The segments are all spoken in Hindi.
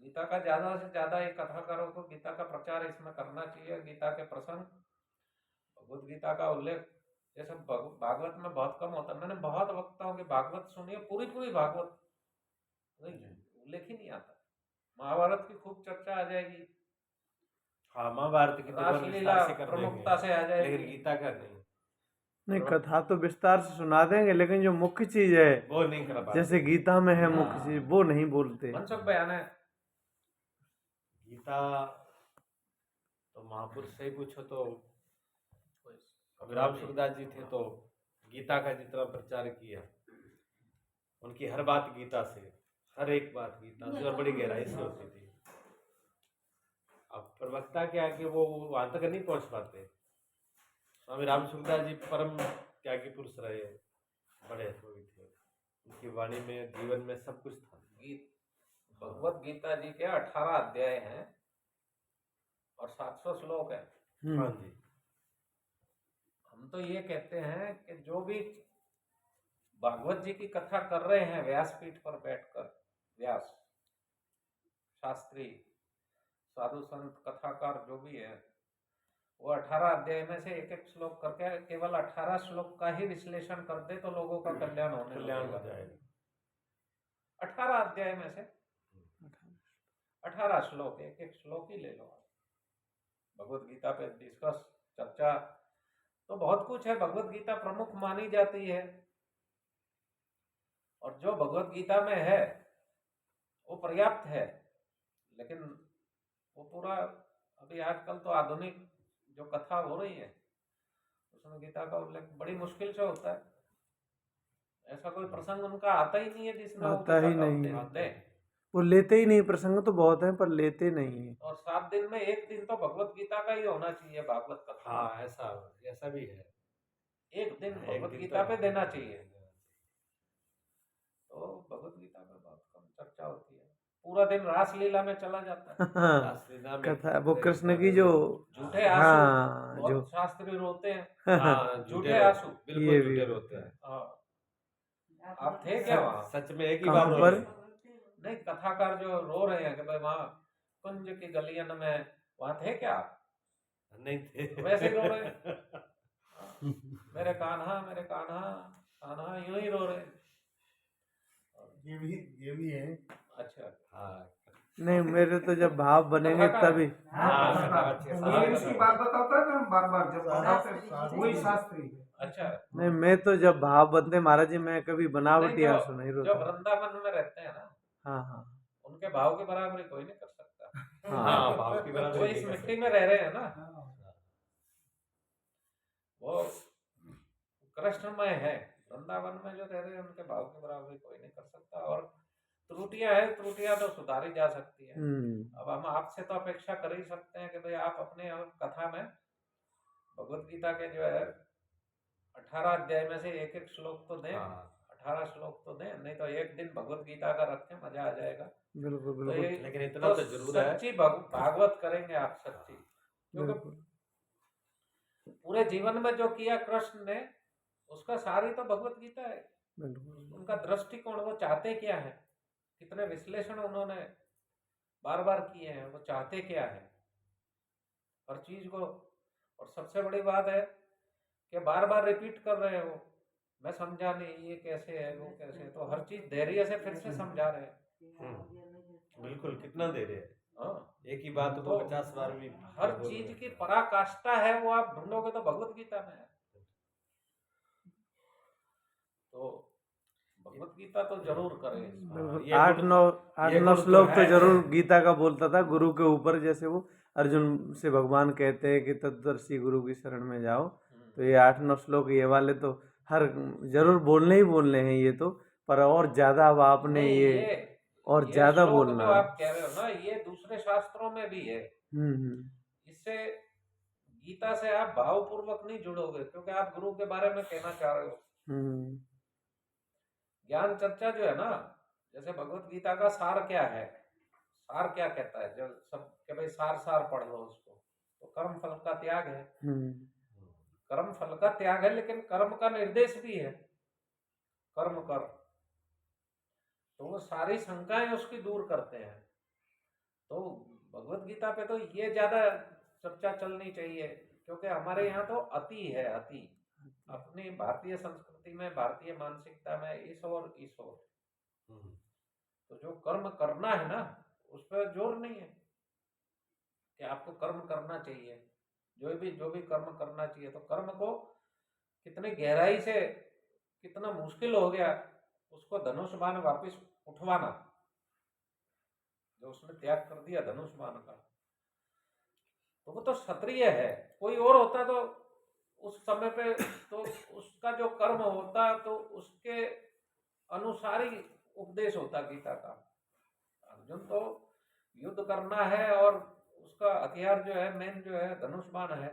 गीता का ज्यादा से ज्यादा एक कथाकारों को गीता का प्रचार इसमें करना चाहिए। गीता के प्रसंग, भगवत गीता का उल्लेख ये सब भागवत में बहुत कम होता है। मैंने बहुत वक्ताओं की भागवत सुनी है, पूरी पूरी भागवत उल्लेख ही नहीं आता। महाभारत की खूब चर्चा आ जाएगी, हाँ महाभारत की तो रासलीला विस्तार से कर प्रमुखता देंगे, से आ जाएगी, लेकिन गीता का नहीं, नहीं कथा तो विस्तार से सुना देंगे, लेकिन जो मुख्य चीज है वो नहीं कर पाते। जैसे गीता में है मुख्य चीज, वो नहीं बोलते। मनसुख बयान है। गीता तो महापुरुष से ही पूछो तो अभिराम सुखदास जी थे, तो गीता का जितना प्रचार किया, उनकी हर बात गीता से, हर एक बात गीता से और बड़ी गहराई से होती थी। अब प्रवक्ता क्या है कि वो वहां तक नहीं पहुंच पाते। स्वामी राम सुखदास जी परम त्यागी पुरुष रहे, बड़े अनुभवी थे, उनकी वाणी में, जीवन में सब कुछ था। भगवत गीता जी के 18 अध्याय हैं और 700 श्लोक है। हाँ जी। हम तो ये कहते हैं कि जो भी भागवत जी की कथा कर रहे हैं व्यासपीठ पर बैठकर, व्यास शास्त्री साधु संत कथाकार जो भी है, वो 18 अध्याय में से एक एक श्लोक करके केवल 18 श्लोक का ही विश्लेषण कर दे तो लोगों का कल्याण हो जाएगा। 18 अध्याय में से 18 श्लोक, एक एक श्लोक ही ले लो आप। भगवत गीता पे डिस्कस, चर्चा तो बहुत कुछ है। भगवत गीता प्रमुख मानी जाती है, और जो भगवत गीता में है वो पर्याप्त है। लेकिन वो पूरा अभी आजकल तो आधुनिक जो कथा हो रही है उसमें गीता का उल्लेख बड़ी मुश्किल से होता है। ऐसा कोई प्रसंग उनका आता ही नहीं है जिसमें आता ही नहीं है। वो लेते ही नहीं। प्रसंग तो बहुत है पर लेते नहीं है। और 7 दिन में एक दिन तो भगवत गीता का ही होना चाहिए, भागवत कथा। हाँ ऐसा भी है, एक दिन भगवत गीता पे देना चाहिए। तो भगवत गीता पे बहुत कम चर्चा होती है, पूरा दिन रासलीला में चला जाता है। कथा वो कृष्ण की जो झूठे आंसू, बहुत शास्त्री रोते हैं, झूठे आंसू, बिल्कुल झूठे रोते हैं। आप थे क्या वहाँ? सच में एक ही बार रो रहे हैं। नहीं, कथाकार जो रो रहे हैं कि भाई वहाँ कुंज की गलियन में, वहाँ थे क्या आप? नहीं थे, वैसे रो रहे हैं। मेरे कान्हा, मेरे कान्हा, कान्हा, यूं ही रो रहे हैं। ये भी है। अच्छा, हाँ नहीं, मेरे तो जब भाव बनेंगे तभी। इसकी बात बताता है ना बार-बार जब बताते वही शास्त्री। अच्छा, नहीं, मैं तो जब भाव बनते महाराज जी, मैं कभी बनावटी आंसू नहीं रोता। जो वृंदावन में रहते हैं ना, हाँ हाँ, उनके भाव की बराबरी कोई नहीं कर सकता। हाँ, भाव की बराबरी वो इस मिट्टी में रह रहे हैं ना, वो कृष्णमय है। वृंदावन में जो रह रहे हैं उनके भाव की बराबरी कोई नहीं कर सकता। और त्रुटियां है, त्रुटियां तो सुधारी जा सकती है। अब हम आपसे तो अपेक्षा कर ही सकते हैं कि भाई आप अपने कथा में भगवत गीता के जो है 18 अध्याय में से एक एक श्लोक तो दें। 18 श्लोक तो दें, नहीं तो एक दिन भगवत गीता का रखें, मजा आ जाएगा। बिल्कुल तो बिल्कुल। लेकिन इतना तो जरूर है, सच्ची भागवत करेंगे आप, सच्ची। क्योंकि पूरे जीवन में जो किया कृष्ण ने, उसका सारी तो भगवत गीता है। उनका दृष्टिकोण, वो चाहते क्या है, कितने विश्लेषण उन्होंने बार बार किए हैं, वो चाहते क्या है हर चीज को। और सबसे बड़ी बात है कि बार बार रिपीट कर रहे हो, मैं समझा नहीं, ये कैसे है, वो कैसे है, तो हर चीज धैर्य से फिर से समझा रहे हैं। बिल्कुल, कितना दे रहे हैं। हाँ, एक ही बात को 50 बार भी। हर चीज की पराकाष्ठा है, वो आप ढूंढोगे तो भगवत गीता में है। तो भगवत गीता तो जरूर करें। 8-9 श्लोक तो जरूर गीता का बोलता था गुरु के ऊपर। जैसे वो अर्जुन से भगवान कहते हैं कि तत्दर्शी गुरु की शरण में जाओ, तो ये 8-9 श्लोक ये वाले तो हर जरूर बोलने हैं ये तो। पर और ज्यादा अब आपने ये और ज्यादा बोलना, जो आप कह रहे हो ना, ये दूसरे शास्त्रों में भी है। इससे गीता से आप भावपूर्वक नहीं जुड़ोगे, क्योंकि आप गुरु के बारे में कहना चाह रहे हो। ज्ञान चर्चा जो है ना, जैसे भगवत गीता का सार क्या है, सार क्या कहता है, जब सब के भाई सार सार पढ़ लो उसको, तो कर्म फल का त्याग है। कर्म फल का त्याग है, लेकिन कर्म का निर्देश भी है, कर्म कर। तो वो सारी शंकाएं उसकी दूर करते हैं। तो भगवत गीता पे तो ये ज्यादा चर्चा चलनी चाहिए, क्योंकि हमारे यहाँ तो अति है, अति अपनी भारतीय संस्कृति में, भारतीय मानसिकता में इस और इस और। तो जो कर्म करना है ना, उस पर जोर नहीं है कि आपको कर्म करना चाहिए। जो भी कर्म करना चाहिए, तो कर्म को कितनी गहराई से, कितना मुश्किल हो गया उसको धनुष बाण वापिस उठवाना, जो उसने त्याग कर दिया धनुष बाण का, तो वो तो क्षत्रिय है। कोई और होता तो उस समय पे तो उसका जो कर्म होता तो उसके अनुसार ही उपदेश होता गीता का। अर्जुन तो युद्ध करना है और उसका हथियार जो है, मेन जो है धनुष बाण है।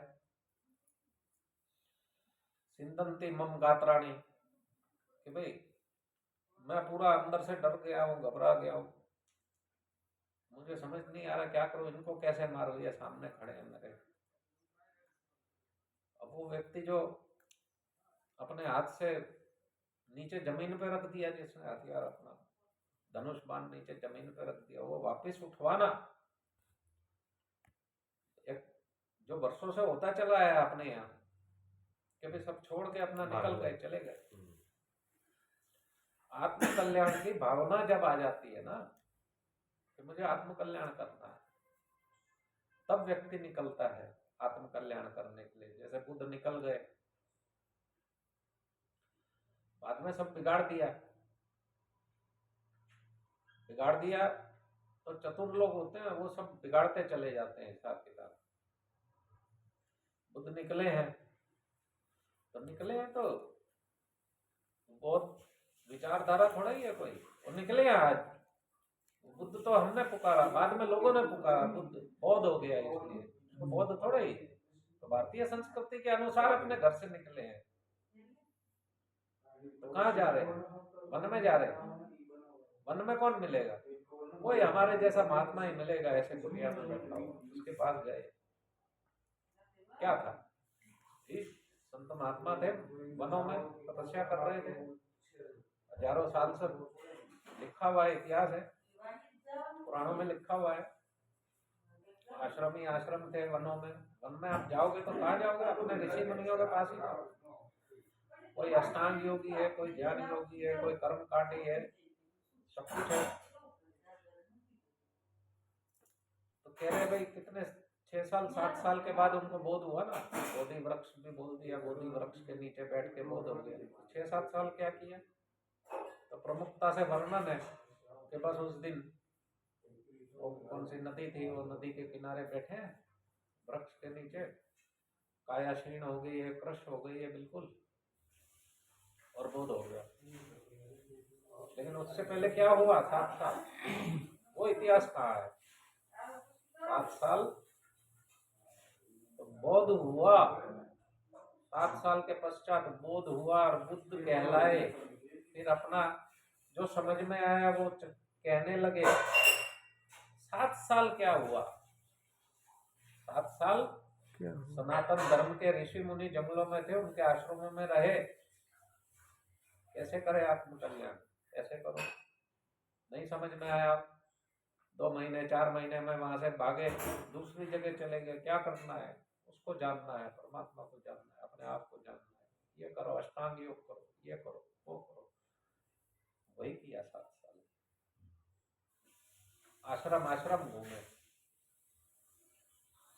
सिंदंती मम गात्राणी, कि भाई मैं पूरा अंदर से डर गया हूँ, घबरा गया हूँ, मुझे समझ नहीं आ रहा क्या करूं, इनको कैसे मारूं, ये सामने खड़े हैं मेरे। अब वो व्यक्ति जो अपने हाथ से नीचे जमीन पे रख दिया, जिसने हथियार अपना धनुष बाण नीचे जमीन पे रख दिया, वो वापस उठवाना एक जो वर्षों से होता चला है अपने यहाँ, कि भाई सब छोड़ के अपना निकल गए, चले गए। आत्म कल्याण की भावना जब आ जाती है ना कि मुझे आत्म कल्याण करना है, तब व्यक्ति निकलता है आत्म कल्याण करने के लिए। जैसे बुद्ध निकल गए, बाद में सब बिगाड़ दिया, तो चतुर लोग होते हैं वो सब बिगाड़ते चले जाते हैं हिसाब किताब। बुद्ध निकले हैं तो बहुत विचारधारा थोड़ा ही है कोई, वो निकले हैं आज। बुद्ध तो हमने पुकारा, बाद में लोगों ने पुकारा, बुद्ध बौद्ध हो गया इसलिए, तो बौद्ध थोड़ा ही। तो भारतीय संस्कृति के अनुसार अपने घर से निकले हैं, तो कहाँ जा रहे हैं? वन में जा रहे हैं। वन में कौन मिलेगा? वही हमारे जैसा महात्मा ही मिलेगा, ऐसे दुनिया में बैठा हुआ। उसके पास गए, क्या था? संत महात्मा थे, वनों में तपस्या कर रहे थे, हजारों साल से लिखा हुआ इतिहास है, पुराणों में लिखा हुआ है। आश्रमी आश्रम थे वनों में। वन में आप जाओगे तो कहाँ जाओगे? अपने ऋषि मुनियों के पास ही जाओ। कोई अष्टांग योगी है, कोई ध्यान योगी है, कोई कर्मकांडी है, सब कुछ है। तो कह रहे भाई कितने 6 साल 7 साल के बाद उनको बोध हुआ ना, बोधि वृक्ष भी बोल दिया, बोधि वृक्ष के नीचे बैठ के बोध हो गया। 6-7 साल क्या किया? तो प्रमुखता से वर्णन है कि बस उस दिन वो कौन सी नदी थी, वो नदी के किनारे बैठे हैं वृक्ष के नीचे, काया क्षीण हो गई है, क्रश हो गई है बिल्कुल, और बोध हो गया। लेकिन उससे पहले क्या हुआ? 7 साल, वो इतिहास कहाँ है? 7 साल तो बोध हुआ, 7 साल के पश्चात बोध हुआ और बुद्ध कहलाए। फिर अपना जो समझ में आया वो कहने लगे। 7 साल क्या हुआ? 7 साल सनातन धर्म के ऋषि मुनि जंगलों में थे, उनके आश्रमों में रहे। कैसे करे आत्म कल्याण? कैसे करो? नहीं समझ में आया, 2 महीने 4 महीने में वहां से भागे, दूसरी जगह चले गए। क्या करना है? उसको जानना है, परमात्मा को जानना है, अपने आप को जानना है। ये करो, अष्टांग योग करो, ये करो, वो करो। वही किया 7 साल। आश्रम आश्रम घूमे,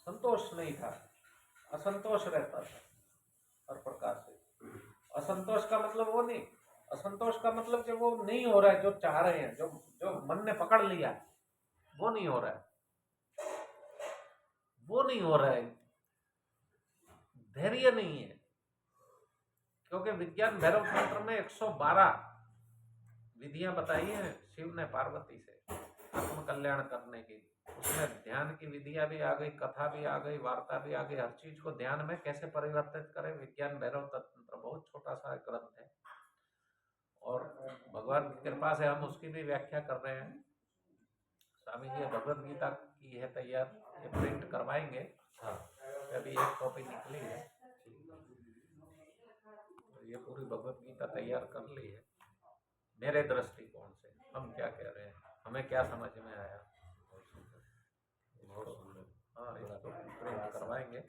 संतोष नहीं था, असंतोष रहता था हर प्रकार से। असंतोष का मतलब वो नहीं, असंतोष का मतलब जो वो नहीं हो रहा है जो चाह रहे हैं, जो मन ने पकड़ लिया, वो नहीं हो रहा है, वो नहीं हो रहा है। धैर्य नहीं है, क्योंकि विज्ञान भैरव तंत्र में 112 विधियां बताई हैं शिव ने पार्वती से आत्म कल्याण करने की। उसमें ध्यान की विधियां भी आ गई, कथा भी आ गई, वार्ता भी आ गई। हर चीज को ध्यान में कैसे परिवर्तित करें, विज्ञान भैरव तंत्र बहुत छोटा सा ग्रंथ है, और भगवान की कृपा से हम उसकी भी व्याख्या कर रहे हैं। स्वामी जी भगवत गीता की है तैयार, ये प्रिंट करवाएंगे। अभी एक कॉपी निकली है, ये पूरी भगवत गीता तैयार कर ली है मेरे दृष्टिकोण से। हम क्या कह रहे हैं, हमें क्या समझ में आया, बहुत सुंदर। हाँ, इसको प्रिंट करवाएंगे।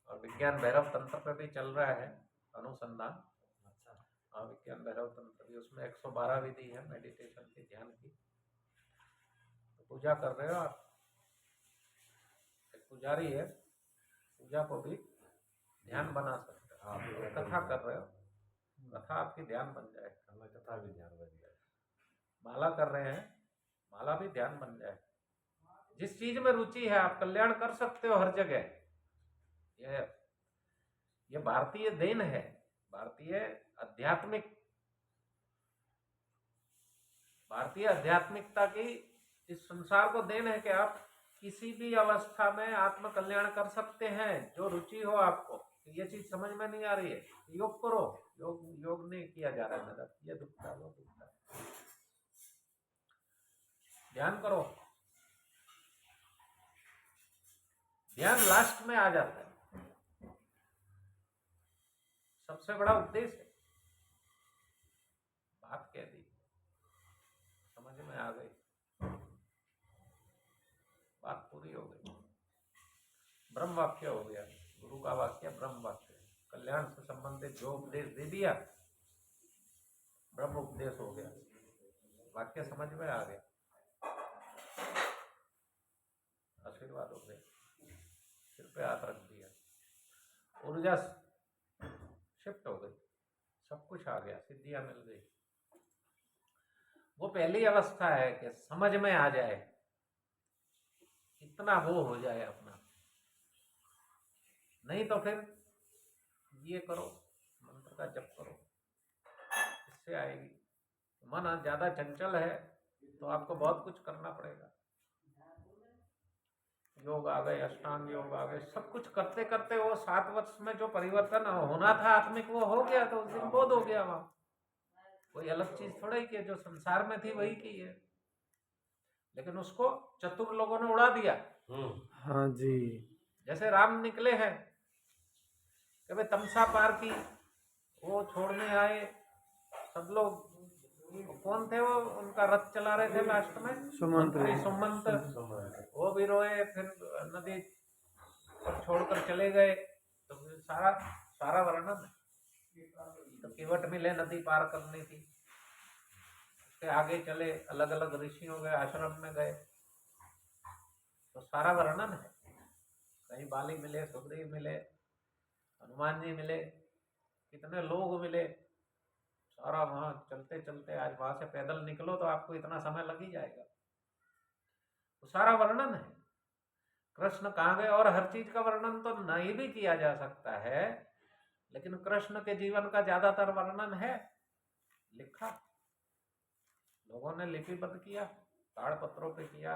और विज्ञान भैरव तंत्र पे भी चल रहा है अनुसंधान। अच्छा। हाँ, विज्ञान भैरव तंत्र भी, उसमें 112 विधि है मेडिटेशन की, ध्यान की। तो पूजा कर रहे हो आप, एक पुजारी है, पूजा को भी ध्यान बना सकते हो। हाँ, आप कथा कर रहे हो, कथा आपकी ध्यान बन जाए। हमें कथा भी ध्यान बन जाए। माला कर रहे हैं, माला भी ध्यान बन जाए। जिस चीज में रुचि है आप कल्याण कर सकते हो हर जगह। ये भारतीय देन है, भारतीय आध्यात्मिकता की इस संसार को देन है कि आप किसी भी अवस्था में आत्म कल्याण कर सकते हैं, जो रुचि हो आपको। ये चीज समझ में नहीं आ रही है, योग करो। योग नहीं किया जा रहा है मेरा, ये दुखता है, वो दुखता है। ध्यान करो, ध्यान लास्ट में आ जाता है। सबसे बड़ा उद्देश्य है। बात कह दी, समझ में आ गई, बात पूरी हो गई। ब्रह्म वाक्य हो गया, गुरु का वाक्य ब्रह्म वाक्य। कल्याण से संबंधित जो उपदेश दे दिया, ब्रह्म उपदेश हो गया, वाक्य समझ में आ गया, आशीर्वाद हो गया, सिर पे हाथ रख दिया, ऊर्जा शिफ्ट हो गई, सब कुछ आ गया, सिद्धियां मिल गई। वो पहली अवस्था है कि समझ में आ जाए, इतना वो हो जाए अपना। नहीं तो फिर ये करो, मंत्र का जप करो, इससे आएगी। मन ज्यादा चंचल है तो आपको बहुत कुछ करना पड़ेगा। योग आ गए, अष्टांग योग आ गए, सब कुछ करते करते वो 7 वर्ष में जो परिवर्तन होना था आत्मिक, वो हो गया। तो उस दिन बोध हो गया। वहां कोई अलग चीज थोड़ा ही की, जो संसार में थी वही की है, लेकिन उसको चतुर लोगों ने उड़ा दिया। हाँ जी। जैसे राम निकले हैं, कभी तमसा पार की, वो छोड़ने आए सब लोग। कौन थे वो, उनका रथ चला रहे थे लास्ट में, सुमंत। वो भी रोए, फिर नदी पर छोड़कर चले गए। तो फिर सारा वर्णन है। तो केवट मिले, नदी पार करनी थी, उसके आगे चले, अलग अलग ऋषियों के आश्रम में गए, तो सारा वर्णन है। कहीं बाली मिले, सुग्रीव मिले, हनुमान जी मिले, कितने लोग मिले, सारा वहां चलते चलते, आज वहां से पैदल निकलो तो आपको इतना समय लग ही जाएगा। तो सारा वर्णन है, कृष्ण कहाँ गए। और हर चीज का वर्णन तो नहीं भी किया जा सकता है, लेकिन कृष्ण के जीवन का ज्यादातर वर्णन है लिखा, लोगों ने लिपिबद्ध किया, ताड़पत्रों पे किया,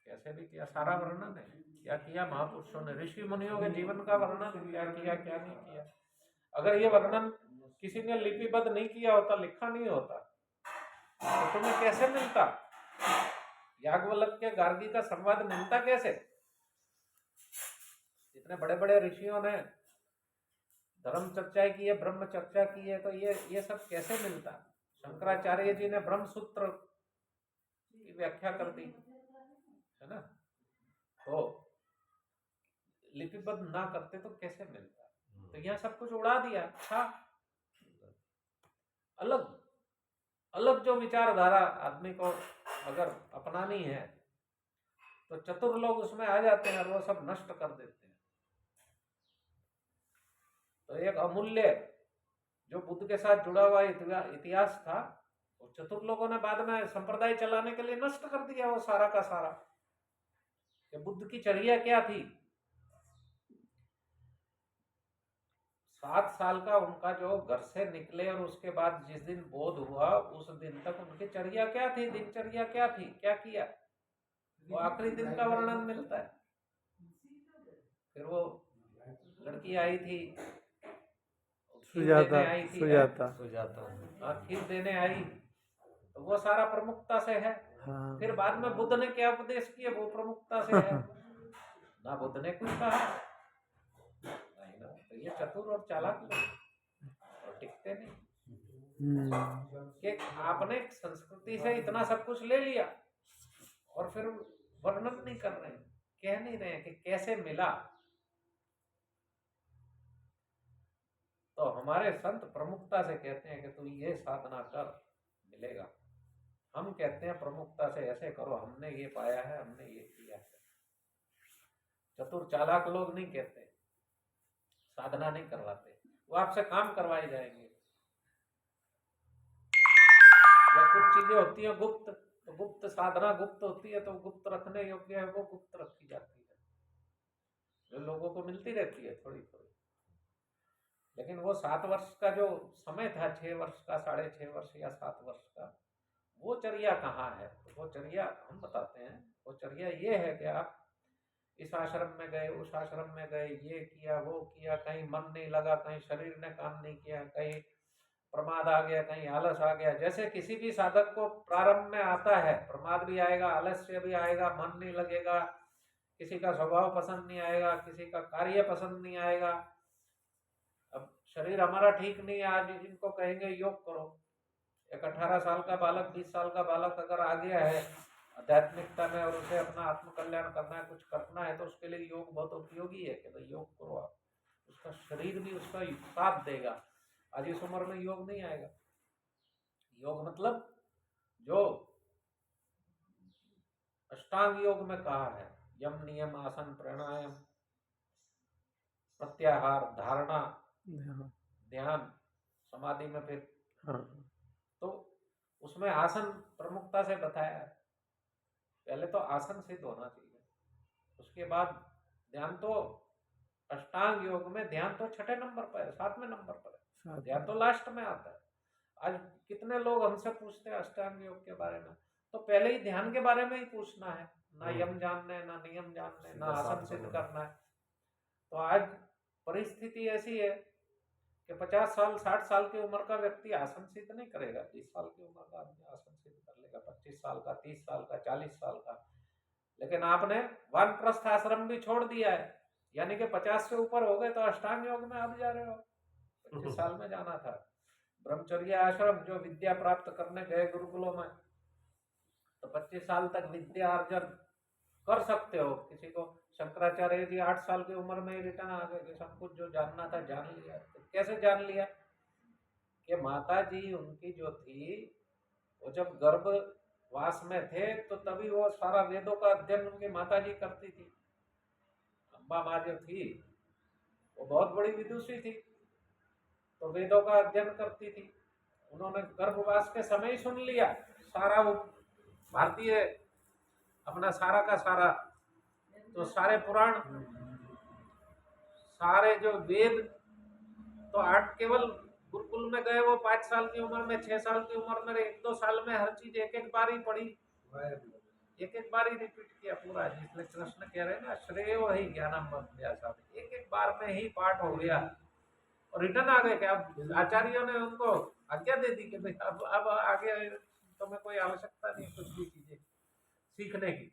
कैसे भी किया, सारा वर्णन है। क्या किया महापुरुषों ने, ऋषि मुनियों के जीवन का वर्णन, क्या किया क्या नहीं किया। अगर ये वर्णन किसी ने लिपिबद्ध नहीं किया होता, लिखा नहीं होता, तो तुम्हें कैसे मिलता? याज्ञवल्क्य गार्गी का संवाद मिलता कैसे? इतने बड़े बड़े ऋषियों ने धर्म चर्चा की है, ब्रह्म चर्चा की है, तो ये सब कैसे मिलता? शंकराचार्य जी ने ब्रह्म सूत्र की व्याख्या कर दी है ना, तो लिपिबद्ध ना करते तो कैसे मिलता? तो यह सब कुछ उड़ा दिया। अच्छा, अलग अलग जो विचारधारा आदमी को अगर अपनानी है, तो चतुर लोग उसमें आ जाते हैं और वो सब नष्ट कर देते हैं। तो एक अमूल्य जो बुद्ध के साथ जुड़ा हुआ इतिहास था, वो चतुर लोगों ने बाद में संप्रदाय चलाने के लिए नष्ट कर दिया, वो सारा का सारा। कि बुद्ध की चर्या क्या थी, 7 साल का उनका जो घर से निकले और उसके बाद जिस दिन बोध हुआ, उस दिन तक उनकी चर्या क्या थी, दिनचर्या क्या थी, क्या किया, वो आखिरी दिन का वर्णन मिलता है। फिर वो लड़की आई थी, सुजाता खीर देने आई, तो वो सारा प्रमुखता से है। हाँ। फिर बाद में बुद्ध ने क्या उपदेश किया, वो प्रमुखता से है। ना बुद्ध ने कुछ कहा नहीं ना। तो ये चतुर और चालाक लोग और टिकते नहीं कि आपने संस्कृति से इतना सब कुछ ले लिया और फिर वर्णन नहीं कर रहे। कह नहीं रहे हैं कि कैसे मिला। तो हमारे संत प्रमुखता से कहते हैं कि तू ये साधना कर, मिलेगा। हम कहते हैं प्रमुखता से ऐसे करो, हमने ये पाया है, हमने ये किया है। चतुर चालाक लोग नहीं कहते, साधना नहीं करवाते, वो आपसे काम करवाए जाएंगे। या कुछ चीजें होती हैं गुप्त, तो गुप्त साधना गुप्त होती है, तो गुप्त रखने योग्य है वो गुप्त रखी जाती है, जो लोगों को मिलती रहती है थोड़ी थोड़ी। लेकिन वो 7 वर्ष का जो समय था, 6 वर्ष का, 6.5 वर्ष या 7 वर्ष का, वो चर्या कहाँ है? तो वो चर्या हम बताते हैं। वो चर्या ये है कि आप इस आश्रम में गए, उस आश्रम में गए, ये किया वो किया, कहीं मन नहीं लगा, कहीं शरीर ने काम नहीं किया, कहीं प्रमाद आ गया, कहीं आलस आ गया। जैसे किसी भी साधक को प्रारंभ में आता है, प्रमाद भी आएगा, आलस्य भी आएगा, मन नहीं लगेगा, किसी का स्वभाव पसंद नहीं आएगा, किसी का कार्य पसंद नहीं आएगा। अब शरीर हमारा ठीक नहीं है, आज इनको कहेंगे योग करो। एक 18 साल का बालक, 20 साल का बालक अगर आ गया है आध्यात्मिकता में और उसे अपना आत्म कल्याण करना है, कुछ करना है, तो उसके लिए योग बहुत उपयोगी है कि भाई योग करो आप। उसका शरीर भी उसका साथ देगा। आज इस उम्र में योग नहीं आएगा। योग मतलब जो अष्टांग योग में कहा है, यम नियम आसन प्राणायाम प्रत्याहार धारणा ध्यान समाधि में फिर तो उसमें आसन प्रमुखता से बताया है। पहले तो आसन सिद्ध होना चाहिए, उसके बाद ध्यान। तो अष्टांग योग में ध्यान तो 6 नंबर पर है, 7वें नंबर पर है, ध्यान तो लास्ट में आता है। आज कितने लोग हमसे पूछते हैं अष्टांग योग के बारे में, तो पहले ही ध्यान के बारे में ही पूछना है, ना यम जानने, ना नियम जानने, ना आसन सिद्ध करना है। तो आज परिस्थिति ऐसी है कि 50 साल 60 साल की उम्र का व्यक्ति आसन सिद्ध नहीं करेगा, 20 साल की उम्र का आदमी आसन सिद्ध कर लेगा, 25 साल का, 30 साल का, 40 साल का। लेकिन आपने वानप्रस्थ आश्रम भी छोड़ दिया है, यानी कि 50 से ऊपर हो गए तो अष्टांग योग में आप जा रहे हो। 25 साल में जाना था। ब्रह्मचर्य आश्रम जो विद्या प्राप्त करने गए गुरुकुलों में, तो 25 साल तक विद्या अर्जन कर सकते हो। किसी को शंकराचार्य जी 8 साल की उम्र में रिटर्न आ गए कि सब कुछ जो जानना था जान लिया। तो कैसे जान लिया? कि माता जी उनकी जो थी, वो जब गर्भवास में थे तो तभी वो सारा वेदों का अध्ययन उनकी माता जी करती थी। अम्बा माँ जो थी वो बहुत बड़ी विदुषी थी, तो वेदों का अध्ययन करती थी। उन्होंने गर्भवास के समय ही सुन लिया सारा वो भारतीय अपना सारा का सारा, तो सारे पुराण, सारे जो वेद, तो 8 केवल गुरुकुल में गए वो 5 साल की उम्र में, 6 साल की उम्र में, 1-2 साल में हर चीज एक बार ही पढ़ी, एक बार ही रिपीट किया पूरा। इसलिए कृष्ण कह रहे हैं ना, श्रेयो ही ज्ञानम अभ्यासा, एक बार में ही पाठ हो गया और रिटर्न आ गए। कि अब आचार्यों ने उनको आज्ञा दे दी कि भाई अब आगे तुम्हें कोई आवश्यकता नहीं कुछ भी चीजें सीखने की,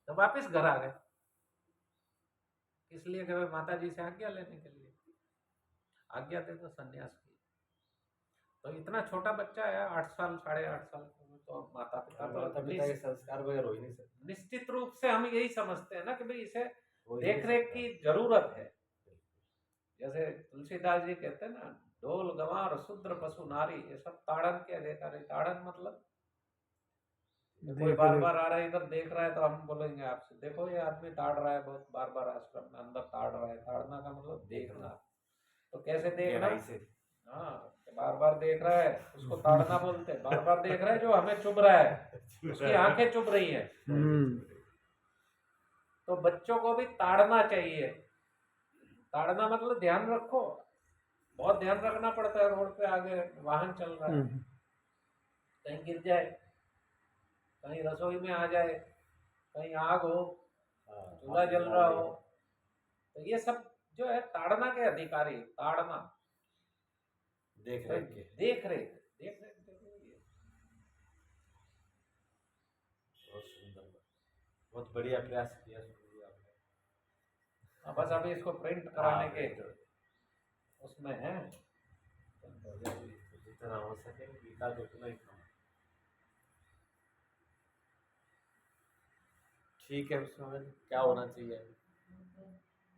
तो वापिस घर आ गए। इसलिए कि भाई माता जी से आज्ञा लेने के लिए, आज्ञा दे तो संन्यास की। तो इतना छोटा बच्चा है, 8 साल 8.5 साल, तो माता पिता के संस्कार वगैरह हो ही नहीं सकते। निश्चित रूप से हम यही समझते हैं ना कि भाई इसे देख रेख की जरूरत है। जैसे तुलसीदास जी कहते हैं ना, ढोल गंवार शूद्र पशु नारी, ये सब ताड़न के अधिकारी। ताड़न मतलब कोई बार बार आ रहा है, इधर देख रहा है, तो हम बोलेंगे आपसे, देखो ये आदमी ताड़ रहा है बहुत बार बार आश्रम में, अंदर ताड़ रहा है। ताड़ना का मतलब देखना। तो कैसे देखना? हाँ, बार बार देख रहा है उसको ताड़ना बोलते हैं। बार बार देख रहा है जो हमें चुभ रहा है, उसकी आंखें चुभ रही है। तो बच्चों को भी ताड़ना चाहिए। ताड़ना मतलब ध्यान रखो, बहुत ध्यान रखना पड़ता है। रोड पे आगे वाहन चल रहा है, कहीं गिर जाए, कहीं रसोई में आ जाए, कहीं आग हो, चूल्हा जल रहा हो, तो ये सब जो है ताड़ना के अधिकारी। ताड़ना देख रेख के, देख रेख बहुत सुंदर, बहुत बढ़िया प्रयास किया आपने। बस अभी इसको प्रिंट कराने के उसमें है, जितना हो सके गीता तो उतना ही ठीक है, उसमें क्या होना चाहिए?